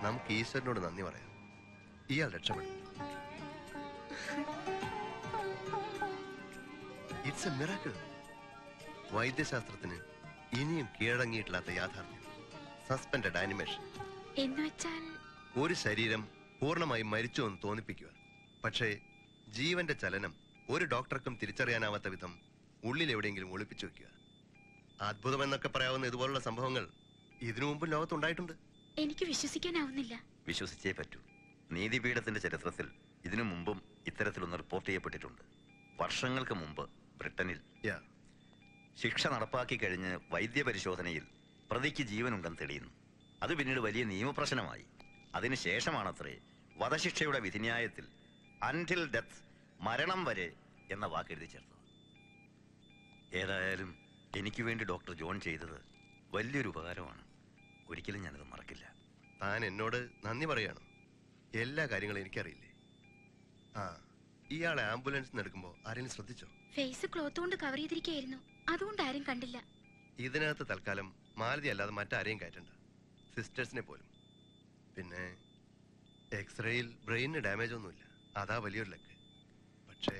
നമുക്ക് ഈശ്വരനോട് നന്ദി പറയാം. ഇയാൾ രക്ഷപ്പെടും. It's A miracle. വൈദ്യശാസ്ത്രത്തിന് ഇനിയും കീഴടങ്ങിയിട്ടില്ലാത്ത യാഥാർത്ഥ്യം. സസ്പെൻഡഡ് ആനിമേഷൻ എന്നുവെച്ചാൽ ഒരു ശരീരം പൂർണ്ണമായും മരിച്ചു എന്ന് തോന്നിപ്പിക്കുക. പക്ഷേ ജീവന്റെ ചലനം ഒരു ഡോക്ടർക്കും തിരിച്ചറിയാനാവാത്ത വിധം ഉള്ളിൽ എവിടെയെങ്കിലും ഒളിപ്പിച്ചു വെക്കുക. അത്ഭുതം എന്നൊക്കെ പറയാവുന്ന ഇതുപോലുള്ള സംഭവങ്ങൾ ഇതിനു മുമ്പ് ലോകത്തുണ്ടായിട്ടുണ്ട്. എനിക്ക് വിശ്വസിക്കാനാവുന്നില്ല. വിശ്വസിച്ചേ പറ്റൂ. നീതിപീഠത്തിന്റെ ചരിത്രത്തിൽ ഇതിനു മുമ്പും ഇത്തരത്തിലൊന്ന് റിപ്പോർട്ട് ചെയ്യപ്പെട്ടിട്ടുണ്ട്. വർഷങ്ങൾക്ക് മുമ്പ് ബ്രിട്ടനിൽ ശിക്ഷ നടപ്പാക്കി കഴിഞ്ഞ് വൈദ്യപരിശോധനയിൽ പ്രതിക്ക് ജീവനുണ്ടെന്ന് തെളിയുന്നു. അത് പിന്നീട് വലിയ നിയമപ്രശ്നമായി. അതിനുശേഷമാണത്രേ വധശിക്ഷയുടെ വിധിന്യായത്തിൽ അൻറ്റിൽ ഡെത്ത്, മരണം വരെ എന്ന വാക്കെഴുതി ചേർത്തത്. ഏതായാലും എനിക്ക് വേണ്ടി ഡോക്ടർ ജോൺ ചെയ്തത് വലിയൊരു ഉപകാരമാണ്. ഒരിക്കലും ഞാനത് മറക്കില്ല. താൻ എന്നോട് നന്ദി പറയാണ്. എല്ലാ കാര്യങ്ങളും എനിക്കറിയില്ലേ. ഇയാളെ ആംബുലൻസിൽ എടുക്കുമ്പോ ആരെങ്കിലും ശ്രദ്ധിച്ചോ? ഫേസ് ക്ലോത്ത് കൊണ്ട് കവർ ചെയ്തിരിക്കുകയായിരുന്നു, അതുകൊണ്ട് ആരും കണ്ടില്ല. ഇതിനകത്ത് തൽക്കാലം മാലതി അല്ലാതെ മറ്റാരെയും കയറ്റണ്ട, സിസ്റ്റേഴ്സിനെ പോലും. പിന്നെ എക്സ്റേയിൽ ബ്രെയിനിന് ഡാമേജ് ഒന്നുമില്ല, അതാ വലിയൊരു ലക്ക്. പക്ഷേ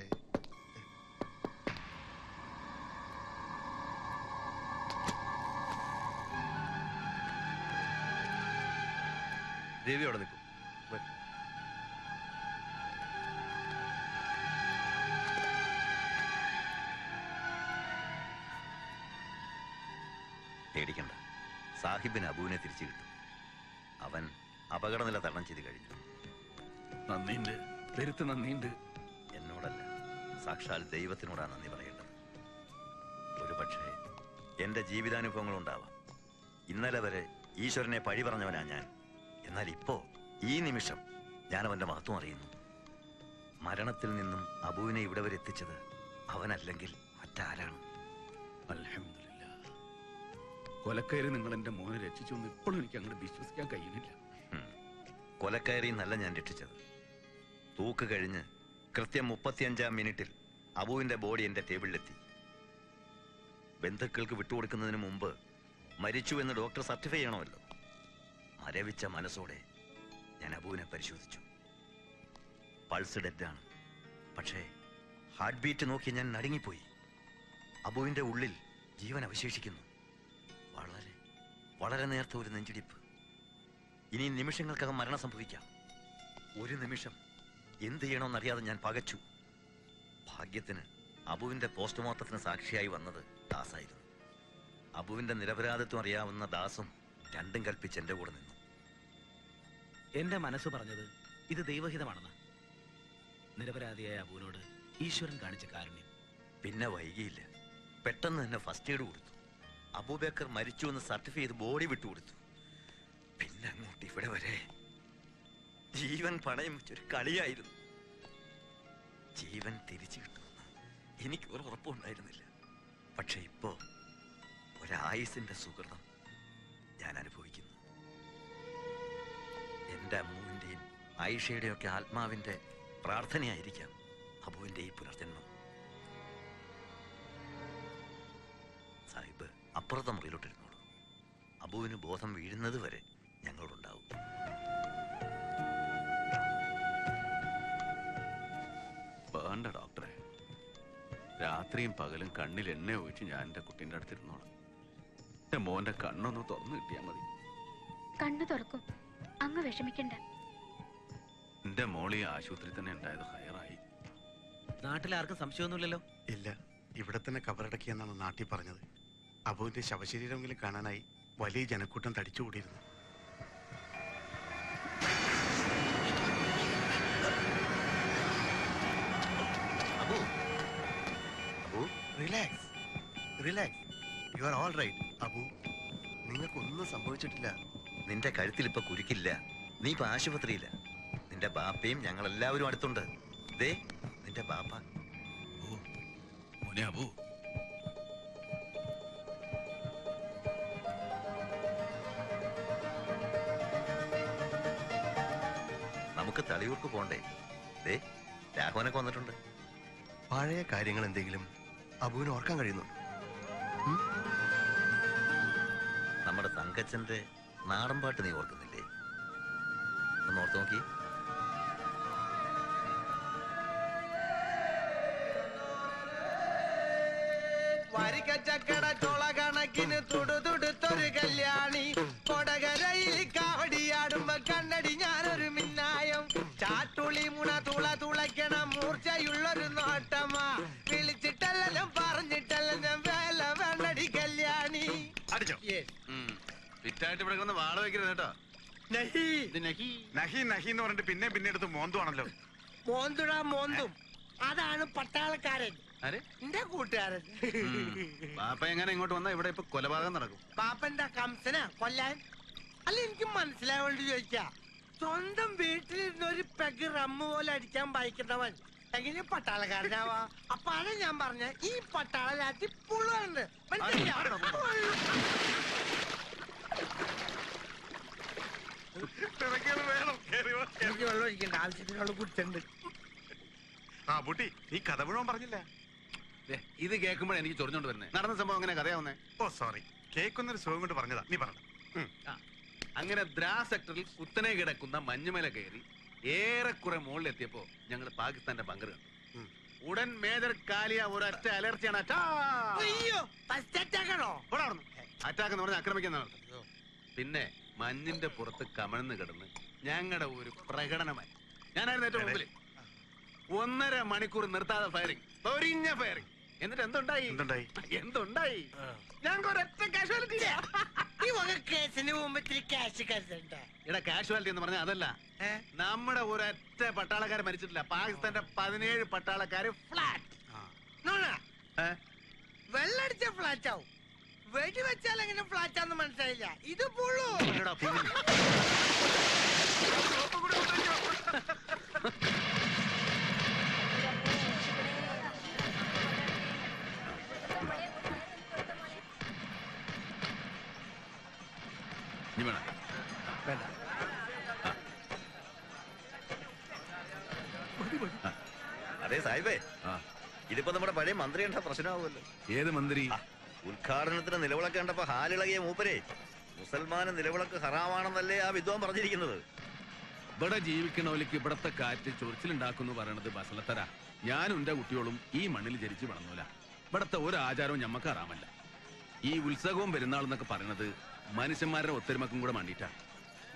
രവി അവിടെ നിൽക്കും. പേടിക്കണ്ട, സാഹിബിന് അബുവിനെ തിരിച്ചു കിട്ടും. അവൻ അപകടനില തരണം ചെയ്ത് കഴിഞ്ഞു. നന്ദിയുണ്ട്, പെരുത്ത് നന്ദിയുണ്ട്. എന്നോടല്ല, സാക്ഷാൽ ദൈവത്തിനോടാണ് നന്ദി പറയേണ്ടത്. ഒരു പക്ഷേ എന്റെ ജീവിതാനുഭവങ്ങളുണ്ടാവാം. ഇന്നലെ വരെ ഈശ്വരനെ പഴി പറഞ്ഞവനാ ഞാൻ. എന്നാൽ ഇപ്പോ ഈ നിമിഷം ഞാൻ അവന്റെ മഹത്വം അറിയുന്നു. മരണത്തിൽ നിന്നും അബുവിനെ ഇവിടെ വരെ എത്തിച്ചത് അവനല്ലെങ്കിൽ മറ്റാരാണ്? അൽഹംദുലില്ലാ. കൊലക്കയറി നിങ്ങൾ എന്റെ മോനെ രക്ഷിച്ചു എന്ന് ഇപ്പോഴും എനിക്ക് അങ്ങോട്ട് വിശ്വസിക്കാൻ കഴിയുന്നില്ല. കൊലക്കയറി നല്ല ഞാൻ രക്ഷിച്ചത്. തൂക്ക് കഴിഞ്ഞ് കൃത്യം 35-ാം മിനിറ്റിൽ അബുവിന്റെ ബോഡി എന്റെ ടേബിളിലെത്തി. ബന്ധുക്കൾക്ക് വിട്ടുകൊടുക്കുന്നതിന് മുമ്പ് മരിച്ചു എന്ന് ഡോക്ടർ സർട്ടിഫൈ ചെയ്യണമല്ലോ. മരവിച്ച മനസ്സോടെ ഞാൻ അബുവിനെ പരിശോധിച്ചു. പൾസ് ഡെഡാണ്. പക്ഷേ ഹാർട്ട് ബീറ്റ് നോക്കി ഞാൻ നടുങ്ങിപ്പോയി. അബുവിന്റെ ഉള്ളിൽ ജീവൻ അവശേഷിക്കുന്നു. വളരെ വളരെ നേർത്ത ഒരു നെഞ്ചിടിപ്പ്. ഇനി നിമിഷങ്ങൾക്കകം മരണം സംഭവിക്കാം. ഒരു നിമിഷം എന്ത് ചെയ്യണമെന്നറിയാതെ ഞാൻ പകച്ചു. ഭാഗ്യത്തിന് അബുവിന്റെ പോസ്റ്റ്മോർട്ടത്തിന് സാക്ഷിയായി വന്നത് ദാസായിരുന്നു. അബുവിന്റെ നിരപരാധിത്വം അറിയാവുന്ന ദാസും രണ്ടും കൽപ്പിച്ച് എന്റെ കൂടെ നിന്നു. എന്റെ മനസ്സ് പറഞ്ഞത് ഇത് ദൈവഹിതമാണെന്ന്. നിരപരാധിയായ അബുവിനോട് ഈശ്വരൻ കാണിച്ച കാരുണ്യം. പിന്നെ വൈകിയില്ല. പെട്ടെന്ന് തന്നെ ഫസ്റ്റ് എയ്ഡ് കൊടുത്തു. അബൂബക്കർ മരിച്ചു എന്ന് സർട്ടിഫൈ ചെയ്ത് ബോഡി വിട്ടുകൊടുത്തു. പിന്നെ അങ്ങോട്ട് ഇവിടെ വരെ ജീവൻ പണയം വെച്ചൊരു കളിയായിരുന്നു. ജീവൻ തിരിച്ചു കിട്ടുമെന്ന് എനിക്ക് ഒരു ഉറപ്പുണ്ടായിരുന്നില്ല. പക്ഷെ ഇപ്പോ ഒരായുസിന്റെ സുഹൃതം ഞാൻ അനുഭവിക്കുന്നു. എന്റെ അമ്മുവിന്റെയും ആയിഷയുടെയും ഒക്കെ ആത്മാവിന്റെ പ്രാർത്ഥനയായിരിക്കാം അബുവിന്റെ ഈ പുനർജന്മം. സാഹിബ് അപ്പുറത്തെ മുറിയിലോട്ടിരുന്നോളൂ. അബുവിന് ബോധം വീഴുന്നത് വരെ ഞങ്ങളോടുണ്ടാവും. വേണ്ട ഡോക്ടറെ, രാത്രിയും പകലും കണ്ണിൽ എണ്ണ ഒഴിച്ച് ഞാൻ എന്റെ കുട്ടീൻ്റെ അടുത്തിരുന്നോളാം. എന്റെ മോന്റെ കണ്ണൊന്ന് തുറന്നു കിട്ടിയാൽ മതി. കണ്ണു തുറക്കും, അങ്ങ് വിഷമിക്കണ്ട. എന്റെ മോളി ആശുപത്രി തന്നെ ഉണ്ടായത് ഹയറായി. നാട്ടിലാർക്കും സംശയമൊന്നുമില്ലല്ലോ? ഇല്ല, ഇവിടെ തന്നെ കബറടക്കിയെന്നാണ് നാട്ടിൽ പറഞ്ഞത്. അബുവിന്റെ ശവശരീരമെങ്കിലും കാണാനായി വലിയ ജനക്കൂട്ടം തടിച്ചുകൂടിയിരുന്നു. Abu, Abu, relax, relax. You are all right. Abu, നിങ്ങൾക്കൊന്നും സംഭവിച്ചിട്ടില്ല. നിന്റെ കഴുത്തിൽ ഇപ്പൊ കുരുക്കില്ല. നീ ഇപ്പൊ ആശുപത്രിയില്ല. നിന്റെ ബാപ്പയും ഞങ്ങളെല്ലാവരും അടുത്തുണ്ട്. ദേ നിന്റെ ബാപ്പ. മോനെ അബു, നമുക്ക് തളിയൂർക്ക് പോണ്ടേ? ദേ രാഘവനൊക്കെ വന്നിട്ടുണ്ട്. പഴയ കാര്യങ്ങൾ എന്തെങ്കിലും അബുവിന് ഓർക്കാൻ കഴിയുന്നുണ്ട്? നമ്മുടെ തങ്കച്ചന്റെ നാടൻപാട്ട് നീ ഓർക്കുന്നില്ലേ? ഒന്ന് ഓർത്ത് നോക്കി. വരിക്കച്ചക്കട ചോള കണക്കിന് തുടുതുടുത്തൊരു കല്യാണി കൊടകരയിൽ കാവടിയാടുമ്പോ കണ്ണടി ഞാനൊരു മിന്നായം ചാട്ടുളി മുണ തുളയ്ക്കണ മൂർച്ചയുള്ളൊരു നോട്ടമാ വിളിച്ചിട്ടല്ലെല്ലാം പറഞ്ഞിട്ടല്ലെല്ലാം വേല വേണ്ടടി കല്യാണി. അടിച്ചോ? ഫിറ്റായിട്ട് ഇവിടെ കിടന്ന് വാള വെക്കരുത് കേട്ടോ. നഹി നഹി നഹി എന്ന് പറഞ്ഞിട്ട് പിന്നെ എടുത്ത് മോന്തുവാണല്ലോ. മോന്തുടാ മോന്തും, അതാണ് പട്ടാളക്കാരൻ, ആര്? എന്റെ കൂട്ടുകാരൻ. പാപ്പ എങ്ങനെ ഇങ്ങോട്ട് വന്നാ ഇവിടെ ഇപ്പൊ കൊലപാതകം നടക്കും. പാപ്പന്റെ കംസന കൊല്ലാൻ? അല്ല, എനിക്ക് മനസ്സിലാവേണ്ടി ചോദിക്കാ. സ്വന്തം വീട്ടിലിരുന്ന് ഒരു പെഗ് റമ്മ് പോലെ അടിക്കാൻ വായിക്കുന്നവൻ എങ്ങനെ പട്ടാളക്കാരനാവാ? അപ്പാണ് ഞാൻ പറഞ്ഞ ഈ പട്ടാള ലാത്തി പുള്ളുണ്ട്. എനിക്ക് വെള്ളം ഒഴിക്കണ്ട, ആവശ്യത്തിനുള്ള കുറ്റുണ്ട്. ആ ബുട്ടി, നീ കഥ മുഴുവൻ പറഞ്ഞില്ല. ദേ, ഇത് കേൾക്കുമ്പോഴേ എനിക്ക് ചൊറിഞ്ഞോണ്ട് വരുന്നേ. നടന്ന സംഭവം അങ്ങനെ കഥയാവുന്നേ. ഓ സോറി, കേൾക്കുന്നൊരു സുഖം കൊണ്ട് പറഞ്ഞതാ. നീ പറഞ്ഞു. അങ്ങനെ ദ്രാ സെക്ടറിൽ കുത്തനെ കിടക്കുന്ന മഞ്ഞുമല കയറി ഏറെക്കുറെ മുകളിലെത്തിയപ്പോ ഞങ്ങൾ പാകിസ്ഥാന്റെ ബങ്കർ കണ്ടു. ഉടൻ മേജർ കാലിയ ഒരൊറ്റ അലർച്ചയാണ്. അയ്യോ, ഫസ്റ്റ് അറ്റാക്കാണോ? അറ്റാക്ക് എന്ന് പറഞ്ഞാൽ ആക്രമിക്കുന്നതാണ്. പിന്നെ മഞ്ഞിന്റെ പുറത്ത് കമഴ്ന്ന് കിടന്ന് ഞങ്ങളുടെ ഒരു പ്രകടനമായി. ഞാനായിരുന്നു ഏറ്റവും മുമ്പിൽ. 1.5 മണിക്കൂർ നിർത്താതെ ഫയറിംഗ്, ഒരിഞ്ഞ ഫയറിംഗ്. എന്നിട്ട് എന്തുണ്ടായി? ഞങ്ങൾക്ക് ഒരൊറ്റ കാഷ്വാലിറ്റി. ഈ വക കേസിന് മുമ്പ് ഇത്തിരി ക്യാഷ് കരുതണ്ട. ഇവിടെ കാഷ്വാലിറ്റി എന്ന് പറഞ്ഞാൽ അതല്ല, നമ്മുടെ ഒരൊറ്റ പട്ടാളക്കാർ മരിച്ചിട്ടില്ല. പാകിസ്ഥാന്റെ 17 പട്ടാളക്കാര് ഫ്ലാറ്റ്. വെള്ളടിച്ച ഫ്ലാറ്റ് ആവും, വെടി വെച്ചാൽ എങ്ങനെ ഫ്ലാറ്റ് ആണെന്ന് മനസ്സിലായില്ല. ഇത് പുള്ളു. അതെ സാഹിബേ, ഇതിപ്പോ നമ്മുടെ പഴയ മന്ത്രി കണ്ട പ്രശ്നമാവുമല്ലോ. ഏത് മന്ത്രി? ഉദ്ഘാടനത്തിന് നിലവിളക്ക് കണ്ടപ്പോ ഹാലിളകിയ മൂപ്പരെ മുസൽമാന് നിലവിളക്ക് ഹറാമാണെന്നല്ലേ ആ വിദ്വാൻ പറഞ്ഞിരിക്കുന്നത്. ഇവിടെ ജീവിക്കണോലിക്ക് ഇവിടത്തെ കാറ്റ് ചൊറിച്ചിലുണ്ടാക്കുന്നു പറയണത് ബസലത്തര. ഞാനും എന്റെ കുട്ടികളും ഈ മണ്ണിൽ ജനിച്ചു വളർന്നൂല. ഇവിടത്തെ ഒരു ആചാരവും ഞമ്മക്ക് ഹറാമല്ല. ഈ ഉത്സവവും പെരുന്നാളെന്നൊക്കെ പറയണത് മനുഷ്യന്മാരുടെ ഒത്തൊരുമക്കും കൂടെ മണ്ടിയിട്ടാണ്.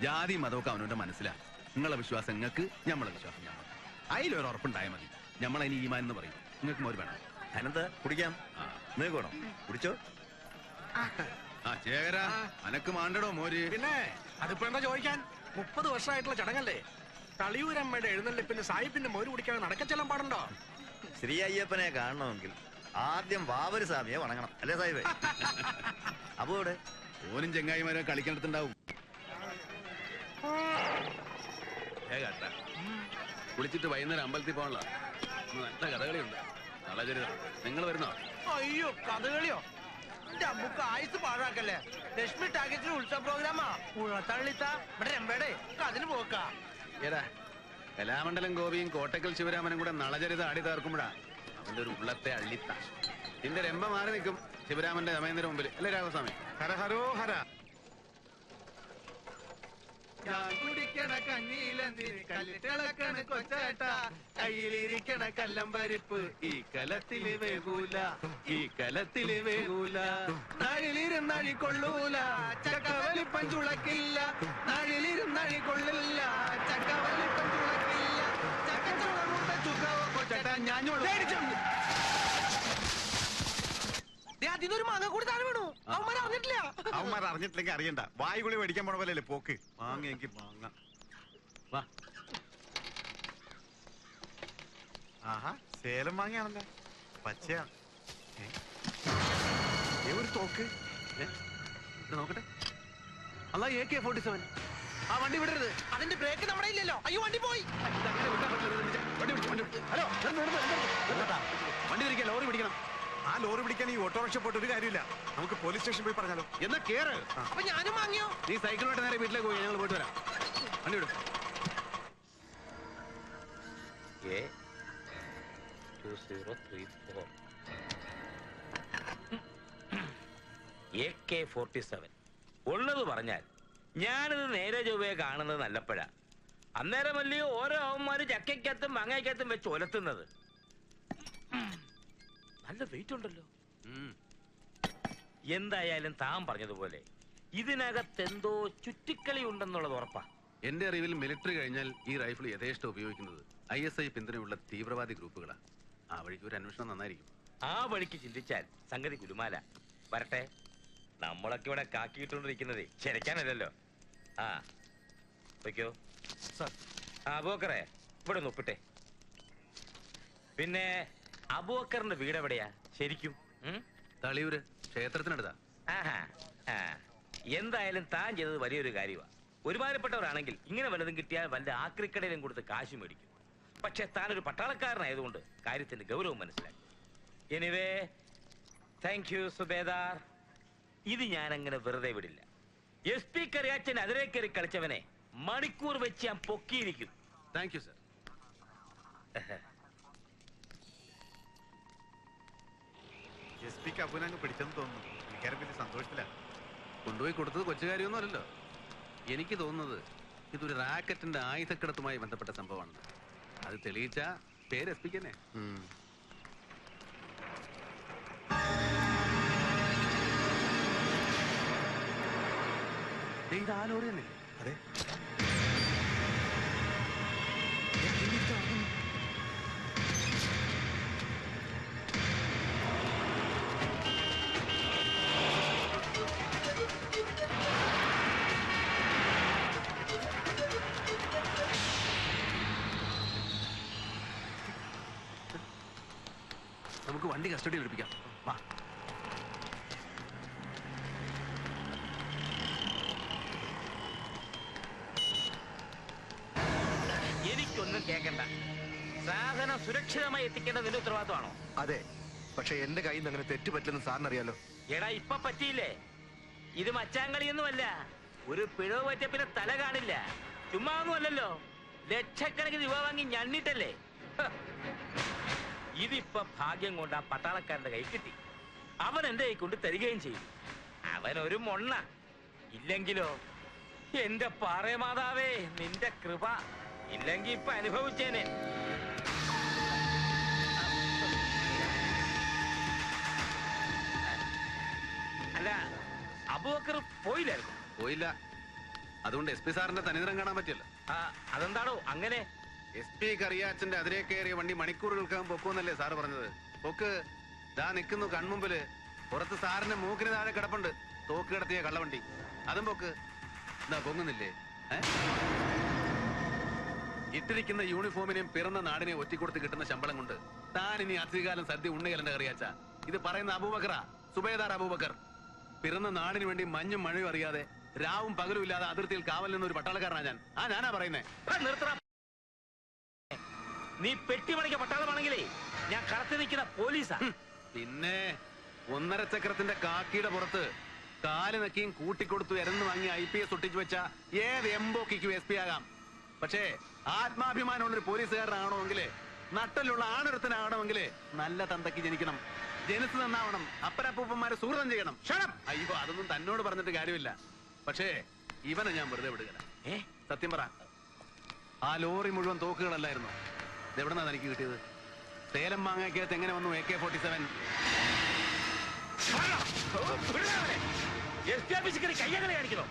ജാതി മതമൊക്കെ അവനവന്റെ മനസ്സിലാ. നിങ്ങളെ വിശ്വാസം നിങ്ങൾക്ക്, ഞമ്മളെ വിശ്വാസം ഞമ്മക്ക്. അതിലൊരു ഉറപ്പുണ്ടായാൽ മതി. ഞമ്മളതിന് ഈമാൻ എന്ന് പറയും. നിങ്ങൾക്ക് മോര് വേണം. അനന്ത് കുടിക്കാം. നിങ്ങൾക്ക് വേണോ? കുടിച്ചോ. ചേകര, അനക്ക് മാണ്ടടോ മോര്? പിന്നെ അതിപ്പോ എന്താ ചോദിക്കാൻ? 30 വർഷമായിട്ടുള്ള ചടങ്ങല്ലേ. തളിയൂരമ്മയുടെ എഴുന്നള്ളിപ്പിന് സാഹിബിന്റെ മോര് കുടിക്കാൻ നടക്കച്ചെല്ലാൻ പാടുണ്ടോ? ശ്രീ അയ്യപ്പനെ കാണണമെങ്കിൽ ആദ്യം വാവര് സ്വാമിയെ വണങ്ങണം, അല്ലേ സാഹിബേ? അപ്പൊ ഇവിടെ ഓനും ചെങ്ങായിമാരെ കളിക്കണത്തുണ്ടാവും. കുളിച്ചിട്ട് വൈകുന്നേരം അമ്പലത്തിൽ പോകാനുള്ള നല്ല കഥകളിയുണ്ട്. നളചരിതം. നിങ്ങൾ വരുന്നോ? അയ്യോ, കഥകളിയോ? എന്റെ അമ്മക്ക് ആയുസ് പാഴാക്കല്ലേ. ലക്ഷ്മി ടാക്കറ്റിന് ഉത്സവ പ്രോഗ്രാമാ. ഉള്ളത്തള്ളിത്ത ഇവിടെ രമ്പേടെ അതിന് പോക്കാ. ഏതാ കലാമണ്ഡലം ഗോപിയും കോട്ടക്കൽ ശിവരാമനും കൂടെ നളചരിതം ആടി തീർക്കുമ്പോഴാ അവന്റെ ഒരു ഉള്ളത്തെ അള്ളിത്ത. ഇതിന്റെ രമ്പ മാറി നിൽക്കും ശിവരാമന്റെ ദമയന്തിന്റെ മുമ്പിൽ, അല്ലേ രാഘവസ്വാമി? ഹര ഹരോ ഹര. ഞാൻ കുടിക്കണ കഞ്ഞിയിലെന്തിന് കല്ലിട്ടിളക്കണ കൊച്ചേട്ട, കയ്യിലിരിക്കണ കല്ലമ്പരിപ്പ് ഈ കലത്തില് വേകൂല, ഈ കലത്തില് വേകൂല. നാഴിലിരുന്നഴി കൊള്ളൂല, ചക്കവലിപ്പൻ ചുളക്കില്ല. നാഴിലിരുന്നഴി കൊള്ളില്ല, ചക്കവലിപ്പൻ ചുളക്കില്ല. ചക്കച്ചുളമുണ്ട ചുക്കവോ കൊച്ചേട്ട ഞാൻ അതിനൊരു മാങ്ങ കൂടി താഴെ വീണു. അവന്മാർ അറിഞ്ഞിട്ടില്ല. അവന്മാർ അറിഞ്ഞിട്ടില്ലെങ്കിൽ അറിയണ്ട. വായുകുളി മേടിക്കാൻ പോണ പോലെ പോക്ക്. മാങ്ങ എനിക്ക് മാങ്ങ. ആഹാ, സേലം മാങ്ങയാണല്ലോ. പച്ചയാണ്. ഒരു തോക്ക്. നോക്കട്ടെ. അല്ല, AK-47. ആ വണ്ടി വിടരുത്. അതിന്റെ ബ്രേക്ക് നമ്മുടെ ഇല്ലല്ലോ. അയ്യോ, വണ്ടി പോയി. ഹലോ, വണ്ടി തിരിക്കാൻ ലോറി പിടിക്കണം. ആ ലോറി പിടിക്കാൻ ഈ ഓട്ടോറിക്ഷ പോയിട്ട് ഒരു കാര്യമില്ല. നമുക്ക് പോലീസ് സ്റ്റേഷൻ പോയി പറഞ്ഞാലോ? എന്നാ കേറ്. അപ്പൊ ഞാനും വാങ്ങിയോ? നീ സൈക്കിളോട്ട് നേരെ വീട്ടിലേക്ക് പോയി, ഞങ്ങൾ പോയിട്ട് വരാം. വണ്ടി വിടും. AK-47 ഉള്ളത് പറഞ്ഞാൽ ഞാനിത് നേരെ ചൊവ്വയെ കാണുന്നത് നല്ലപ്പോഴാ. അന്നേരമല്ലയോ ഓരോ അവന്മാര് ചക്കയ്ക്കകത്തും മങ്ങയ്ക്കകത്തും വെച്ച് ഒലത്തുന്നത്. നല്ല വെയിറ്റ് ഉണ്ടല്ലോ. എന്തായാലും താൻ പറഞ്ഞതുപോലെ ഇതിനകത്ത് എന്തോ ചുറ്റിക്കളി ഉണ്ടെന്നുള്ളത് ഉറപ്പാ. എന്റെ അറിവിൽ മിലിറ്ററി കഴിഞ്ഞാൽ ഈ റൈഫിൾ യഥേഷ്ടം ഉപയോഗിക്കുന്നത് ISI പിന്തുണയുള്ള തീവ്രവാദി ഗ്രൂപ്പുകളാണ്. ആ വഴിക്ക് ഒരു അന്വേഷണം നന്നായിരിക്കും. ആ വഴിക്ക് ചിന്തിച്ചാൽ സംഗതി കുലുമാല. വരട്ടെ, നമ്മളൊക്കെ ഇവിടെ കാക്കിയിട്ടുണ്ടിരിക്കുന്നത് ശരിക്കാനല്ലോ. ആ വയ്ക്കോ അബൂക്കറെ, ഇവിടെ ഒപ്പിട്ടെ. പിന്നെ അബൂക്കറിന്റെ വീട് എവിടെയാ ശരിക്കും? തളിയൂര് ക്ഷേത്രത്തിനടുത്താ. ആഹാ, ആ എന്തായാലും താൻ ചെയ്തത് വലിയൊരു കാര്യമാണ്. ഒരുമാതിരിപ്പെട്ടവരാണെങ്കിൽ ഇങ്ങനെ വല്ലതും കിട്ടിയാൽ വല്ല ആക്രിക്കടയിലും കൊടുത്ത് കാശ് മേടിക്കും. പക്ഷെ താനൊരു പട്ടാളക്കാരനായതുകൊണ്ട് കാര്യത്തിന്റെ ഗൗരവം മനസ്സിലാക്കി. Anyway, thank you Subedar. ഇത് ഞാൻ അങ്ങനെ വെറുതെ വിടില്ല. SP കറിയാച്ചൻ അതിരെ കയറി കളിച്ചവനെ മണിക്കൂർ വെച്ച് ഞാൻ പൊക്കിയിരിക്കും. Thank you sir. SP അബുനങ്ങ് പിടിച്ചെന്ന് തോന്നുന്നു. എനിക്കാരും വലിയ സന്തോഷത്തില. കൊണ്ടുപോയി കൊടുത്തത് കൊച്ചു കാര്യമൊന്നും അല്ലല്ലോ. എനിക്ക് തോന്നുന്നത് ഇതൊരു റാക്കറ്റിന്റെ ആയുധക്കടത്തുമായി ബന്ധപ്പെട്ട സംഭവമാണ്. അത് തെളിയിച്ച പേര് SP തന്നെ. ഇത് ആ ലോറി തന്നെ. അതെ, നമുക്ക് വണ്ടി കസ്റ്റഡിയിൽ എടുപ്പിക്കാം. വാ. എനിക്കൊന്നും കേൾക്കണ്ട. സാധനം സുരക്ഷിതമായി എത്തിക്കേണ്ടത് നിന്റെ ഉത്തരവാദിത്വമാണോ? അതെ, പക്ഷെ എന്റെ കയ്യിൽ നിന്ന് അങ്ങനെ തെറ്റുപറ്റില്ലെന്ന് സാറിന് അറിയാലോ. എടാ, ഇപ്പൊ പറ്റിയില്ലേ? ഇത് മച്ചാങ്കളിയൊന്നുമല്ല. ഒരു പിഴവ് പറ്റിയ പിന്നെ തല കാണില്ല. ചുമ്മാ ഒന്നും അല്ലല്ലോ. ലക്ഷക്കണക്കിന് രൂപ വാങ്ങി ഞണ്ണിട്ടല്ലേ. ഇതിപ്പോ ഭാഗ്യം കൊണ്ട് ആ പട്ടാളക്കാരന്റെ കൈ കിട്ടി. അവൻ എന്റെ കൈ കൊണ്ട് തരികയും ചെയ്യും. അവനൊരു മൊണ്ണ. ഇല്ലെങ്കിലോ എന്റെ പാറമാതാവേ, നിന്റെ കൃപ ഇല്ലെങ്കി ഇപ്പൊ അനുഭവിച്ചേനെ. അല്ല, അബൂബക്കർ പോയില്ലായിരുന്നു? പോയില്ല. അതുകൊണ്ട് SP സാറിന്റെ തനിനിറം കാണാൻ പറ്റില്ല. അതെന്താണോ അങ്ങനെ? SP കറിയാച്ചന്റെ അതിരെ കയറിയ വണ്ടി മണിക്കൂറുകൾക്കകം പൊക്കുമെന്നല്ലേ സാറ് പറഞ്ഞത്? പൊക്ക് ദാ നിൽക്കുന്നു കൺമുമ്പില്. പുറത്ത് സാറിന്റെ മൂക്കിന് താഴെ കിടപ്പുണ്ട് തോക്ക് കിടത്തിയ കള്ളവണ്ടി. അതും പൊക്ക്. എന്താ പൊങ്ങുന്നില്ലേ? ഇട്ടിരിക്കുന്ന യൂണിഫോമിനെയും പിറന്ന നാടിനെ ഒറ്റിക്കൊടുത്ത് കിട്ടുന്ന ശമ്പളം കൊണ്ട് താൻ ഇനി അധികകാലം സദ്യ ഉണ്ണുകലന്റെ കറിയാച്ച. ഇത് പറയുന്ന അബൂബക്കറാ, സുബേദാർ അബൂബക്കർ. പിറന്ന നാടിന് വേണ്ടി മഞ്ഞും മഴയും അറിയാതെ രാവും പകലും ഇല്ലാതെ അതിർത്തിയിൽ കാവൽ നിന്ന ഒരു പട്ടാളക്കാരനാ ഞാൻ. ഞാനാ പറയുന്നേ. നീ പെട്ടിമണിക്ക പട്ടാളമാണെങ്കിലേ ഞാൻ കടത്തി നിൽക്കുന്ന പോലീസാ. പിന്നെ 1.5 ചക്രത്തിന്റെ കാക്കിയുടെ പുറത്ത് കാല് നക്കിയും കൂട്ടിക്കൊടുത്തു എരന്ന് വാങ്ങി IPS ഒട്ടിച്ചു വെച്ച ഏത് എംബോക്കിക്കും SP ആകാം. പക്ഷേ ആത്മാഭിമാനമുള്ളൊരു പോലീസുകാരനാകണമെങ്കിൽ, നട്ടലുള്ള ആണൊരുത്തനാകണമെങ്കിൽ നല്ല തന്തയ്ക്ക് ജനിക്കണം. ജനിച്ചു നന്നാവണം. അപ്പരപ്പൂപ്പന്മാരെ സുഹൃതം ചെയ്യണം. അയ്യോ, അതൊന്നും തന്നോട് പറഞ്ഞിട്ട് കാര്യമില്ല. പക്ഷേ ഇവനെ ഞാൻ വെറുതെ വിടുകയില്ല. സത്യം പറ, ആ ലോറി മുഴുവൻ തോക്കുകളല്ലായിരുന്നു. ഇതെവിടെന്നാ തനിക്ക് കിട്ടിയത്? സേലം മാങ്ങയ്ക്കകത്ത് എങ്ങനെ വന്നു AK-47? കയ്യകളെ കാണിക്കണോ?